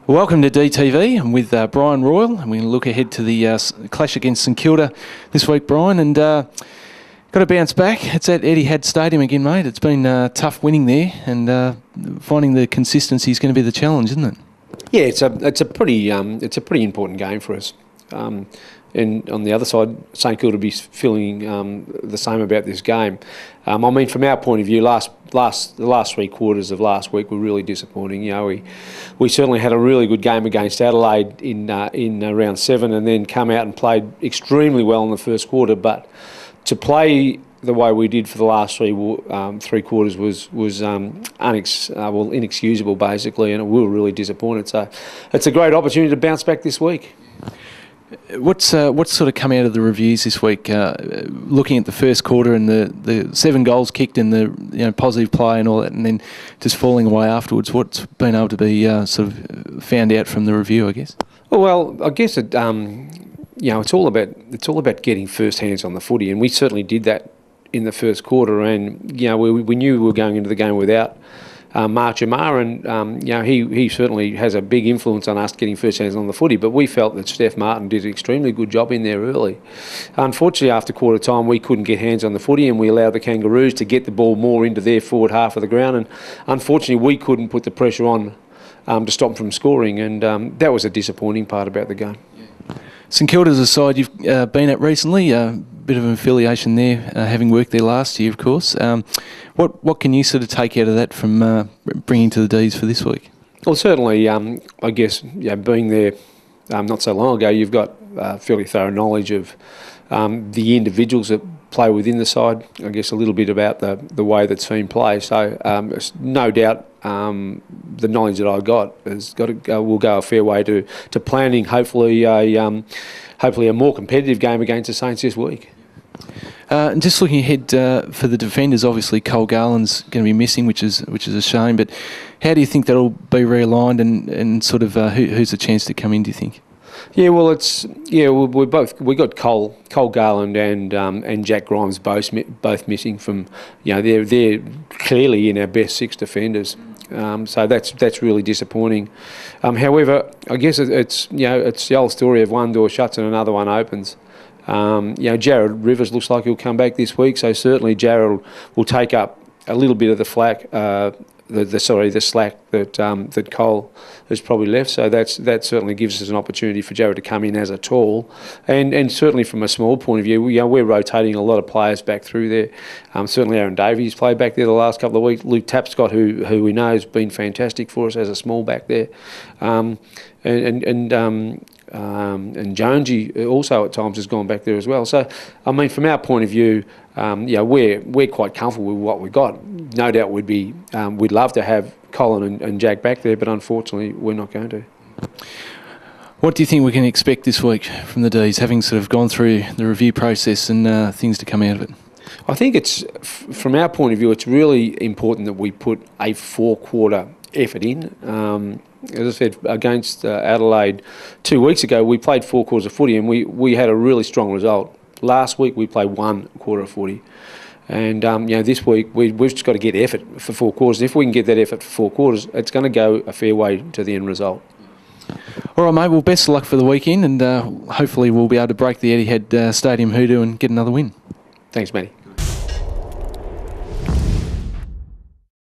Welcome to DeeTV. I'm with Brian Royal, and we're going to look ahead to the clash against St Kilda this week, Brian. And got to bounce back. It's at Etihad Stadium again, mate. It's been tough winning there, and finding the consistency is going to be the challenge, isn't it? Yeah, it's a pretty important game for us. And on the other side, St Kilda will be feeling the same about this game. I mean, from our point of view, the last 3 quarters of last week were really disappointing. You know, we certainly had a really good game against Adelaide in round 7, and then come out and played extremely well in the first quarter. But to play the way we did for the last three quarters was inexcusable, basically, and we were really disappointed. So it's a great opportunity to bounce back this week. What's sort of come out of the reviews this week? Looking at the first quarter and the 7 goals kicked and the positive play and all that, and then just falling away afterwards. What's been able to be sort of found out from the review, I guess? Well, I guess it's all about getting first hands on the footy, and we certainly did that in the first quarter. And we knew we were going into the game without March Amar, and he certainly has a big influence on us getting first hands on the footy, but we felt that Steph Martin did an extremely good job in there early. Unfortunately, after quarter time, we couldn't get hands on the footy, and we allowed the Kangaroos to get the ball more into their forward half of the ground, and unfortunately we couldn't put the pressure on to stop them from scoring, and that was a disappointing part about the game. St Kilda's a side you've been at recently, bit of an affiliation there, having worked there last year, of course. What can you sort of take out of that from bringing to the D's for this week? Well, certainly, I guess, being there not so long ago, you've got fairly thorough knowledge of the individuals that play within the side. I guess a little bit about the way that team play. So no doubt the knowledge that I got will go a fair way to planning hopefully a more competitive game against the Saints this week. And just looking ahead for the defenders, obviously Cole Garland's going to be missing, which is a shame. But how do you think that'll be realigned, and sort of who's a chance to come in? Do you think? Yeah, well, we got Cole Garland and Jack Grimes both missing from. They're clearly in our best 6 defenders. So that's really disappointing. However, I guess it's the old story of one door shuts and another one opens. Jared Rivers looks like he'll come back this week, so certainly Jared will take up a little bit of the slack that Cole has probably left. So that certainly gives us an opportunity for Jared to come in as a tall, and certainly from a small point of view, we're rotating a lot of players back through there. Certainly Aaron Davies played back there the last couple of weeks. Luke Tapscott, who we know has been fantastic for us as a small back there, and Jonesy also at times has gone back there as well. So, I mean, from our point of view, we're quite comfortable with what we got. No doubt we'd love to have Colin and Jack back there, but unfortunately we're not going to. What do you think we can expect this week from the D's, having sort of gone through the review process and things to come out of it? I think it's, from our point of view, it's really important that we put a 4-quarter effort in. As I said, against Adelaide 2 weeks ago, we played 4 quarters of footy, and we had a really strong result. Last week we played 1 quarter of footy, and this week we've just got to get effort for 4 quarters. If we can get that effort for 4 quarters, it's going to go a fair way to the end result. All right, mate. Well, best of luck for the weekend, and hopefully we'll be able to break the Etihad Stadium hoodoo and get another win. Thanks, Matty.